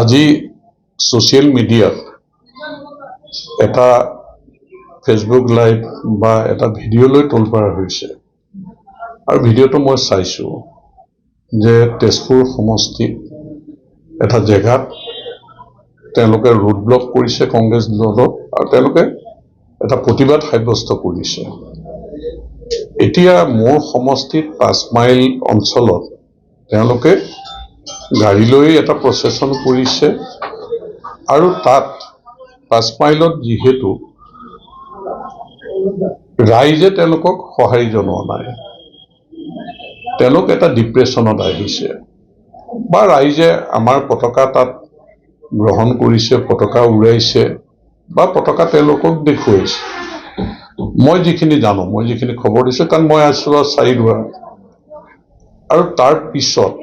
আজি সোশ্যাল মিডিয়াত এটা ফেসবুক লাইভ বা এটা ভিডিঅ'লৈ তোল কৰা হৈছে আৰু ভিডিঅ'টো মই চাইছো যে তেজপুৰ সমষ্টিত এটা জেগাত তেওঁলোকে ৰোড ব্লক কৰিছে কংগ্ৰেছ দলত আৰু তেওঁলোকে এটা প্ৰতিবাদ সাব্যস্ত কৰিছে। এতিয়া মোৰ সমষ্টিত 5 মাইল অঞ্চলত তেওঁলোকে গাড়ী লৈ এটা প্ৰচেছন কৰিছে আৰু তাত 5 মাইলত যেহেতু ৰাইজে তেওঁলোকক সহায় জনোৱা নাই, তেওঁলোক এটা ডিপ্ৰেছনত আহিছে বা ৰাইজে আমাৰ পতাকা তাত গ্ৰহণ কৰিছে, পতাকা উৰাইছে বা পতাকা তেওঁলোকক দেখুৱাইছে। মই যিখিনি জানো, মই যিখিনি খবৰ দিছো, কাৰণ মই আছো চাৰিদুৱাৰ, আৰু তাৰ পিছত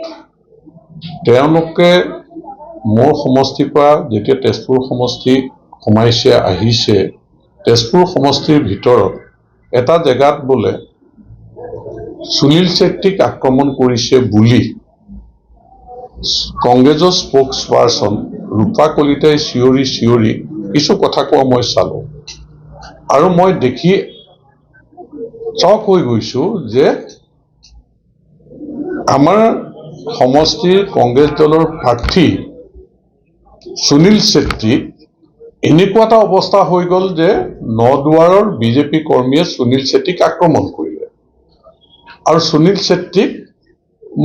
তেওঁলোকে মোৰ সমষ্টিৰ পৰা যেতিয়া তেজপুৰ সমষ্টি সোমাইছে আহিছে, তেজপুৰ সমষ্টিৰ ভিতৰত এটা জেগাত বোলে সুনীল চেত্ৰীক আক্ৰমণ কৰিছে বুলি কংগ্ৰেছৰ স্পোক্স পাৰ্চন ৰূপা কলিতাই চিঞৰি কিছু কথা কোৱা মই চালো আৰু মই দেখি চক হৈ গৈছো যে আমাৰ সমষ্টিৰ কংগ্ৰেছ দলৰ প্ৰাৰ্থী সুনীল চেত্ৰী এনেকুৱা এটা অৱস্থা হৈ গ'ল যে নদুৱাৰৰ বিজেপি কৰ্মীয়ে সুনীল চেত্ৰীক আক্ৰমণ কৰিলে আৰু সুনীল চেত্ৰীক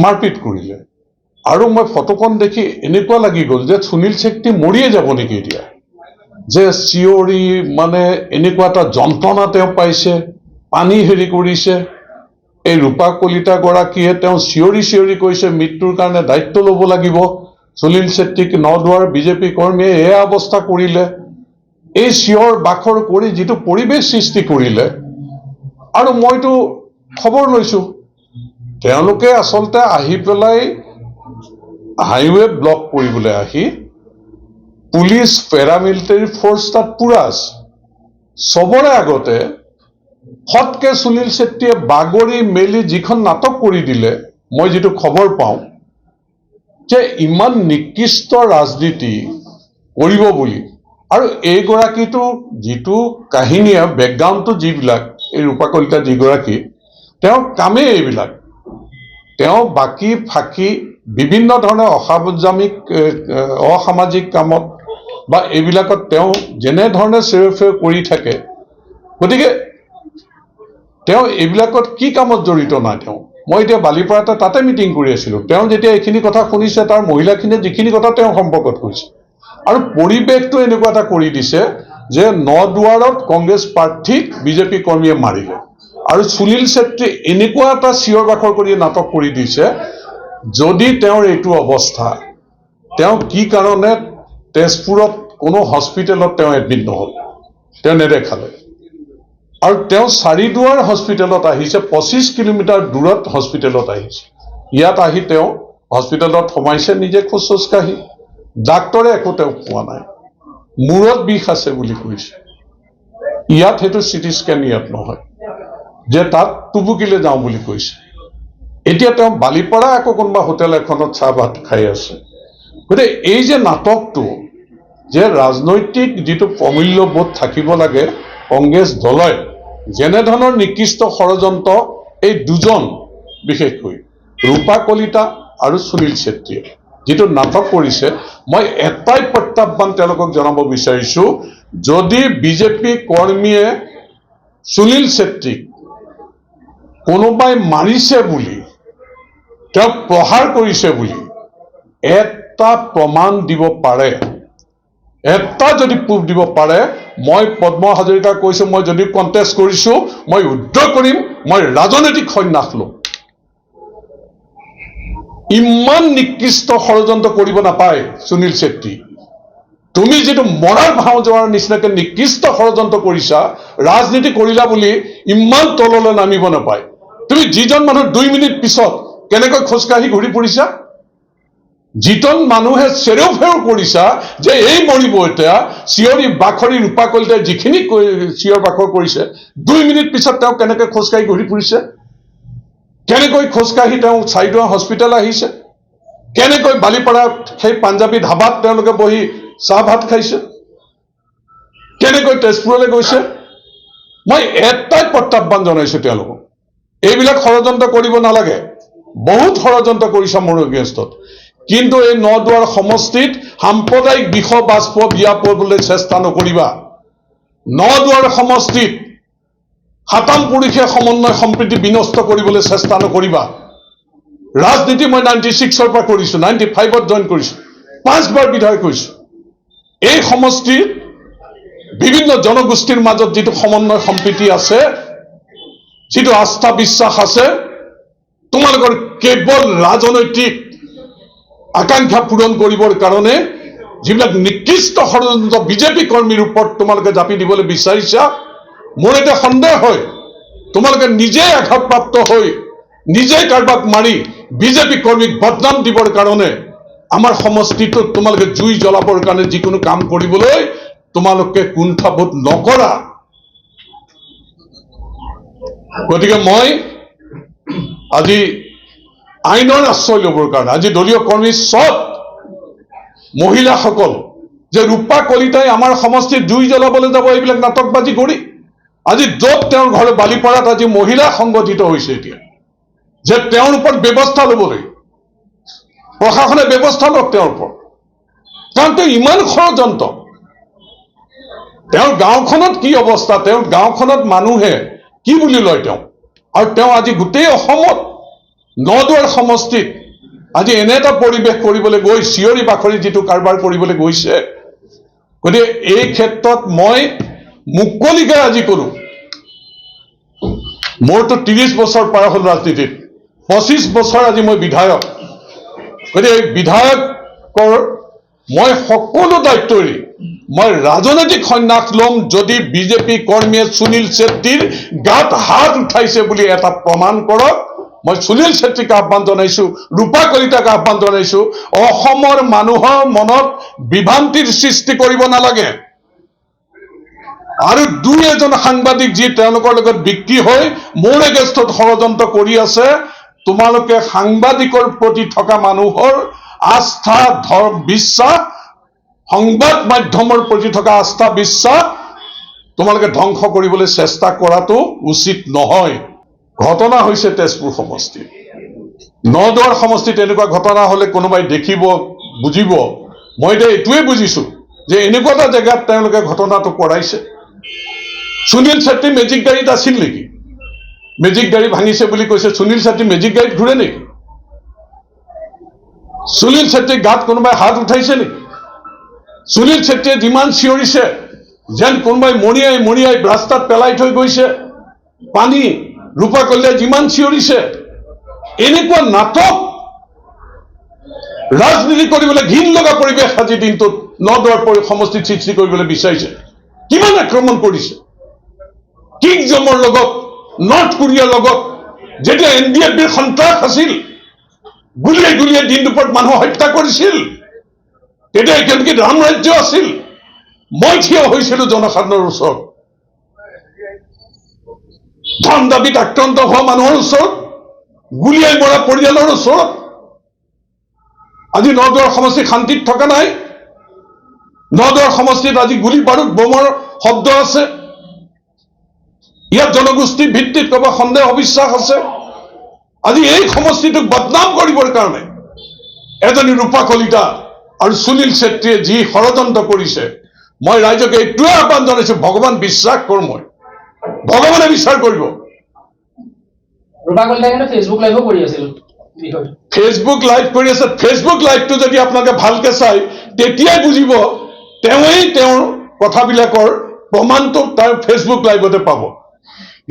মাৰপিট কৰিলে আৰু মই ফটোখন দেখি এনেকুৱা লাগি গ'ল যে সুনীল চেত্ৰী মৰিয়ে যাব নেকি এতিয়া, যে চিঞৰি মানে এনেকুৱা এটা যন্ত্ৰণা তেওঁ পাইছে, পানী হেৰি কৰিছে। এই ৰূপা কলিতা গৰাকীয়ে তেওঁ চিঞৰি কৈছে মৃত্যুৰ কাৰণে দায়িত্ব ল'ব লাগিব, সুনীল চেত্ৰীক নদুৱাৰ বিজেপি কৰ্মীয়ে এয়া অৱস্থা কৰিলে, এই চিঞৰ বাখৰ কৰি যিটো পৰিৱেশ সৃষ্টি কৰিলে। আৰু মইতো খবৰ লৈছো তেওঁলোকে আচলতে আহি পেলাই হাইৱে ব্লক কৰিবলৈ আহি পুলিচ পেৰামিলিটাৰী ফ'ৰ্চ তাত পুৰা আছে, চবৰে আগতে ফটকে সুনীল চেত্ৰীয়ে বাগৰি মেলি যিখন নাটক কৰি দিলে। মই যিটো খবৰ পাওঁ যে ইমান নিকৃষ্ট ৰাজনীতি কৰিব বুলি, আৰু এইগৰাকীটো যিটো কাহিনীয়া বেকগ্ৰাউণ্ডটো যিবিলাক, এই ৰূপা কলিতা যিগৰাকী, তেওঁৰ কামেই এইবিলাক, তেওঁ বাকী ফাঁকি বিভিন্ন ধৰণৰ অসামাজিক কামত বা এইবিলাকত তেওঁ যেনেধৰণে চেৰফেৰ কৰি থাকে। গতিকে তেওঁ এইবিলাকত কি কামত জড়িত নাই তেওঁ। মই এতিয়া বালিপাৰাতে তাতে মিটিং কৰি আছিলো, তেওঁ যেতিয়া এইখিনি কথা শুনিছে, তাৰ মহিলাখিনিয়ে যিখিনি কথা তেওঁ সম্পৰ্কত কৈছে, আৰু পৰিৱেশটো এনেকুৱা এটা কৰি দিছে যে নদুৱাৰত কংগ্ৰেছ প্ৰাৰ্থীক বিজেপি কৰ্মীয়ে মাৰিলে আৰু সুনীল চেত্ৰী এনেকুৱা এটা চিঞৰ বাখৰ কৰি নাটক কৰি দিছে। যদি তেওঁৰ এইটো অৱস্থা, তেওঁ কি কাৰণে তেজপুৰত কোনো হস্পিটেলত তেওঁ এডমিট নহ'ল, তেওঁ নেদেখালে, আৰু তেওঁ চাৰিদুৱাৰ হস্পিটেলত আহিছে, 25 কিলোমিটাৰ দূৰত হস্পিটেলত আহিছে। ইয়াত আহি তেওঁ হস্পিটেলত সোমাইছে নিজে খোজ কাঢ়ি, ডাক্তৰে একো তেওঁক কোৱা নাই, মূৰত বিষ আছে বুলি কৈছে। ইয়াত সেইটো চিটি স্কেন ইয়াত নহয়, যে তাত টুবুকিলে যাওঁ বুলি কৈছে। এতিয়া তেওঁ বালিপাৰা আকৌ কোনোবা হোটেল এখনত চাহ ভাত খাই আছে। গতিকে এই যে নাটকটো, যে ৰাজনৈতিক যিটো প্ৰমূল্যবোধ থাকিব লাগে কংগ্ৰেছ দলে, যেনেধৰণৰ নিকৃষ্ট ষড়যন্ত্ৰ এই দুজন, বিশেষকৈ ৰূপা কলিতা আৰু সুনীল চেত্ৰীয়ে যিটো নাটক কৰিছে, মই এটাই প্ৰত্যাহ্বান তেওঁলোকক জনাব বিচাৰিছো, যদি বিজেপি কৰ্মীয়ে সুনীল চেত্ৰীক কোনোবাই মাৰিছে বুলি, তেওঁক প্ৰহাৰ কৰিছে বুলি এটা প্ৰমাণ দিব পাৰে, এটা যদি প্ৰুফ দিব পাৰে, মই পদ্ম হাজৰিকাক কৈছো, মই যদি কণ্টেষ্ট কৰিছো, মই যুদ্ধ কৰিম, মই ৰাজনৈতিক সন্যাস লম। ইমান নিকৃষ্ট ষড়যন্ত্ৰ কৰিব নাপায় সুনীল চেত্ৰী। তুমি যিটো মৰাৰ ভাও যোৱাৰ নিচিনাকে নিকৃষ্ট ষড়যন্ত্ৰ কৰিছা, ৰাজনীতি কৰিলা বুলি ইমান তললৈ নামিব নাপায়। তুমি যিজন মানুহ 2 মিনিট পিছত কেনেকৈ খোজকাঢ়ি ঘূৰি ফুৰিছা, যিজন মানুহে চেৰফেৰ কৰিছা যে এই মৰিব এতিয়া, চিঞৰি বাখৰি ৰূপা কলিতাই যিখিনি চিঞৰ বাখৰ কৰিছে, 2 মিনিট পিছত তেওঁ কেনেকৈ খোজকাঢ়ি ঘূৰি ফুৰিছে, কেনেকৈ খোজকাঢ়ি তেওঁ চাৰিদুৱাৰ হস্পিটেল আহিছে। কেনেকৈ বালিপাৰাত সেই পাঞ্জাবী ধাবাত তেওঁলোকে বহি চাহ ভাত খাইছে, কেনেকৈ তেজপুৰলৈ গৈছে। মই এটাই প্ৰত্যাহ্বান জনাইছো তেওঁলোকক, এইবিলাক ষড়যন্ত্ৰ কৰিব নালাগে। বহুত ষড়যন্ত্ৰ কৰিছে মোৰ এগেইনষ্টত, কিন্তু এই নদুৱাৰ সমষ্টিত সাম্প্ৰদায়িক বিষ বাষ্প বিয়পাবলৈ চেষ্টা নকৰিবা। নদুৱাৰ সমষ্টিত সাতাম পুৰুষে সমন্বয় সম্প্ৰীতি বিনষ্ট কৰিবলৈ চেষ্টা নকৰিবা। ৰাজনীতি মই 96ৰ পৰা কৰিছো, 95ত জইন কৰিছো, 5বাৰ বিধায়ক হৈছো। এই সমষ্টিৰ বিভিন্ন জনগোষ্ঠীৰ মাজত যিটো সমন্বয় সম্প্ৰীতি আছে, যিটো আস্থা বিশ্বাস আছে, তোমালোকৰ কেৱল ৰাজনৈতিক আকাংক্ষা পূৰণ কৰিবৰ কাৰণে যিবিলাক নিকৃষ্ট ষড়যন্ত্ৰ বিজেপি কৰ্মীৰ ওপৰত তোমালোকে জাপি দিবলৈ বিচাৰিছা, মোৰ এটা সন্দেহ হয় তোমালোকে নিজেই আঘাতপ্ৰাপ্ত হৈ নিজেই কাৰোবাক মাৰি বিজেপি কৰ্মীক বদনাম দিবৰ কাৰণে আমাৰ সমষ্টিটোত তোমালোকে জুই জ্বলাবৰ কাৰণে যিকোনো কাম কৰিবলৈ তোমালোকে কুণ্ঠাবোধ নকৰা। গতিকে মই আজি আইনৰ আশ্ৰয় ল'বৰ কাৰণে আজি দলীয় কৰ্মী চব মহিলাসকল যে ৰূপা কলিতাই আমাৰ সমষ্টিত জুই জ্বলাবলৈ যাব, এইবিলাক নাটকবাজি কৰি আজি য'ত তেওঁৰ ঘৰ বালিপাৰাত আজি মহিলা সংগঠিত হৈছে, এতিয়া যে তেওঁৰ ওপৰত ব্যৱস্থা ল'বলৈ প্ৰশাসনে ব্যৱস্থা লওক তেওঁৰ ওপৰত, কাৰণ তেওঁ ইমান ষড়যন্ত্ৰ। তেওঁৰ গাঁওখনত কি অৱস্থা, তেওঁৰ গাঁওখনত মানুহে কি বুলি লয় তেওঁ, আৰু তেওঁ আজি গোটেই অসমত নদুৱাৰ সমষ্টিত আজি এনে এটা পৰিৱেশ কৰিবলৈ গৈ চিঞৰি বাখৰি যিটো কাৰবাৰ কৰিবলৈ গৈছে। গতিকে এই ক্ষেত্ৰত মই মুকলিকে আজি কৰো, মোৰতো 30 বছৰ পাৰ হ'ল ৰাজনীতিত, 25 বছৰ আজি মই বিধায়ক। গতিকে এই বিধায়কৰ মই সকলো দায়িত্ব এৰি মই ৰাজনৈতিক সন্ন্যাস ল'ম যদি বিজেপি কৰ্মীয়ে সুনীল ছেত্ৰীৰ গাত হাত উঠাইছে বুলি এটা প্ৰমাণ কৰক। মই সুনীল ছেত্ৰীক আহ্বান জনাইছো, ৰূপা কলিতাক আহ্বান জনাইছো, অসমৰ মানুহৰ মনত বিভ্ৰান্তিৰ সৃষ্টি কৰিব নালাগে। আৰু দুই এজন সাংবাদিক যি তেওঁলোকৰ লগত বিক্ৰী হৈ মোৰ এগেইনষ্টত ষড়যন্ত্ৰ কৰি আছে, তোমালোকে সাংবাদিকৰ প্ৰতি থকা মানুহৰ আস্থা বিশ্বাস, সংবাদ মাধ্যমৰ প্ৰতি থকা আস্থা বিশ্বাস তোমালোকে ধ্বংস কৰিবলৈ চেষ্টা কৰাটো উচিত নহয়। ঘটনা হৈছে তেজপুৰ সমষ্টিত, নদুৱাৰ সমষ্টিত এনেকুৱা ঘটনা হলে কোনোবাই দেখিব বুজিব। মই এতিয়া এইটোৱে বুজিছো যে এনেকুৱা এটা জেগাত তেওঁলোকে ঘটনাটো কৰাইছে। সুনীল ছেত্ৰী মেজিক গাড়ীত আছিল নেকি? মেজিক গাড়ী ভাঙিছে বুলি কৈছে, সুনীল ছেত্ৰী মেজিক গাড়ীত ঘূৰে নেকি? সুনীল ছেত্ৰীৰ গাত কোনোবাই হাত উঠাইছে নেকি? সুনীল ছেত্ৰীয়ে যিমান চিঞৰিছে যেন কোনোবাই মৰিয়াই মৰিয়াই ৰাস্তাত পেলাই থৈ গৈছে পানী, ৰূপা কলিতাই যিমান চিঞৰিছে, এনেকুৱা নাটক ৰাজনীতি কৰিবলৈ ঘিণ লগা পৰিৱেশ আজিৰ দিনটোত নদুৱাৰ সমষ্টিত সৃষ্টি কৰিবলৈ বিচাৰিছে। কিমান আক্ৰমণ কৰিছে কিংজমৰ লগত, নৰ্থ কোৰিয়াৰ লগত, যেতিয়া NDFBৰ সন্ত্ৰাস আছিল, গুলিয়াই গুলিয়াই দিন দুপৰত মানুহ হত্যা কৰিছিল, তেতিয়া কেনেকৈ ৰাম ৰাজ্য আছিল। মই থিয় হৈছিলো জনসাধাৰণৰ ওচৰত, ধন দাবীত আক্ৰান্ত হোৱা মানুহৰ ওচৰত, গুলিয়াই মৰা পৰিয়ালৰ ওচৰত। আজি নদুৱাৰ সমষ্টিত শান্তিত থকা নাই। নদুৱাৰ সমষ্টিত আজি গুলি বাৰুদ বোমাৰ শব্দ আছে। ইয়াত জনগোষ্ঠী ভিত্তিত ক'ব সন্দেহ অবিশ্বাস আছে। আজি এই সমষ্টিটোক বদনাম কৰিবৰ কাৰণে এজনী ৰূপা কলিতা আৰু সুনীল ছেত্ৰীয়ে যি ষড়যন্ত্ৰ কৰিছে, মই ৰাইজক এইটোৱে আহ্বান জনাইছো, ভগৱান বিশ্বাস কৰো, মই ভগৱানে বিচাৰ কৰিব। ৰূপা কলিতাই কিন্তু ফেচবুক লাইভো কৰি আছিল। ফেচবুক লাইভ কৰি আছে। ফেচবুক লাইভটো যদি আপোনালোকে ভালকে চাই তেতিয়াই বুজিব তেওঁই তেওঁৰ কথাবিলাকৰ প্ৰমাণটো তাৰ ফেচবুক লাইভতে পাব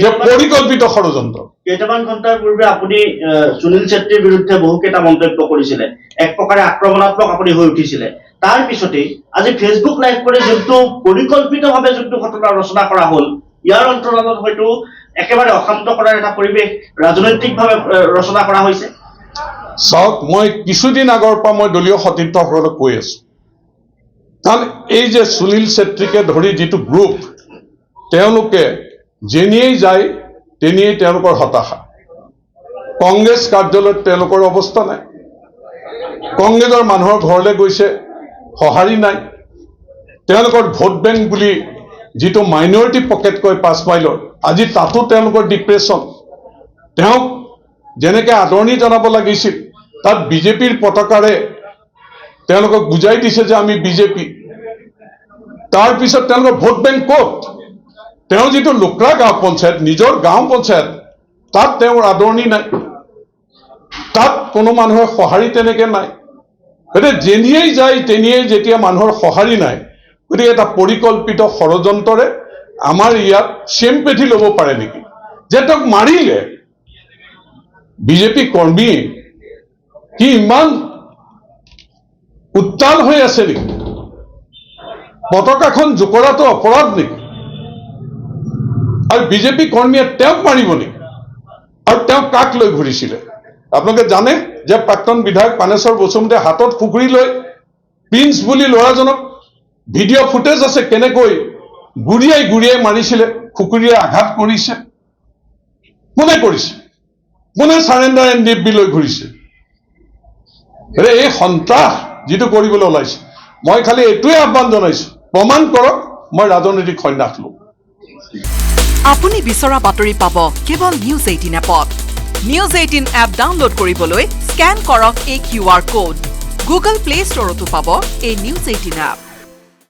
যে পৰিকল্পিত ষড়যন্ত্ৰ। কেইটামান ঘণ্টাৰ পূৰ্বে আপুনি সুনীল ছেত্ৰীৰ বিৰুদ্ধে বহুকেইটা মন্তব্য কৰিছিলে, এক প্ৰকাৰে আক্ৰমণাত্মক আপুনি হৈ উঠিছিলে। তাৰ পিছতেই আজি ফেচবুক লাইভ কৰি যোনটো পৰিকল্পিতভাৱে যোনটো ঘটনা ৰচনা কৰা হ'ল, ইয়াৰ অন্তৰালত হয়তো একেবাৰে অশান্ত কৰাৰ এটা পৰিৱেশ ৰাজনৈতিকভাৱে ৰচনা কৰা হৈছে। চাওক, মই কিছুদিন আগৰ পৰা মই দলীয় সতীৰ্থসকলক কৈ আছো, কাৰণ এই যে সুনীল ছেত্ৰীকে ধৰি যিটো গ্ৰুপ, তেওঁলোকে যেনিয়েই যায় তেনিয়েই তেওঁলোকৰ হতাশা। কংগ্ৰেছ কাৰ্যালয়ত তেওঁলোকৰ অৱস্থা নাই, কংগ্ৰেছৰ মানুহৰ ঘৰলৈ গৈছে, সঁহাৰি নাই। তেওঁলোকৰ ভোট বেংক বুলি যিটো মাইনৰিটি পকেট কয় 5 মাইলৰ, আজি তাতো তেওঁলোকৰ ডিপ্ৰেশ্যন। তেওঁক যেনেকৈ আদৰণি জনাব লাগিছিল, তাত বিজেপিৰ পতাকাৰে তেওঁলোকক বুজাই দিছে যে আমি বিজেপি। তাৰপিছত তেওঁলোকৰ ভোট বেংক ক'ত? তেওঁ যিটো লুকৰা গাঁও পঞ্চায়ত, নিজৰ গাঁও পঞ্চায়ত, তাত তেওঁৰ আদৰণি নাই, তাত কোনো মানুহৰ সঁহাৰি তেনেকৈ নাই। গতিকে যেনিয়েই যায় তেনিয়েই যেতিয়া মানুহৰ সঁহাৰি নাই, গতিকে এটা পৰিকল্পিত ষড়যন্ত্ৰৰে আমাৰ ইয়াত চেম্পেথি ল'ব পাৰে নেকি যে তেওঁক মাৰিলে বিজেপি কৰ্মী কি ইমান উত্তাল হৈ আছে নেকি? পতাকাখন জোকৰাটো অপৰাধ নেকি? আৰু বিজেপি কৰ্মীয়ে তেওঁক মাৰিব নেকি? আৰু তেওঁ কাক লৈ ঘূৰিছিলে? আপোনালোকে জানে যে প্ৰাক্তন বিধায়ক পানেশ্বৰ বসুমতাৰীয়ে হাতত খুকুৰি লৈ প্ৰিন্স বুলি ল'ৰাজনক ভিডিঅ' ফুটেজ আছে কেনেকৈ গুৰিয়াই গুৰিয়াই মাৰিছিলে, খুকুৰিয়ে আঘাত কৰিছে। কোনে কৰিছে? কোনে চাৰেণ্ডাৰ এণ্ড ডিপ লৈ ঘূৰিছে? এই সন্ত্ৰাস যিটো কৰিবলৈ ওলাইছে, মই খালি এইটোৱে আহ্বান জনাইছো, প্ৰমাণ কৰক মই ৰাজনৈতিক সন্ন্যাস লওঁ। আপুনি বিচৰা বাতৰি পাব কেৱল নিউজ 18 এপত। নিউজ 18 এপ ডাউনলোড কৰিবলৈ স্কেন কৰক এই QR কোড। গুগল প্লে ষ্টৰতো পাব এই নিউজ 18 এপ।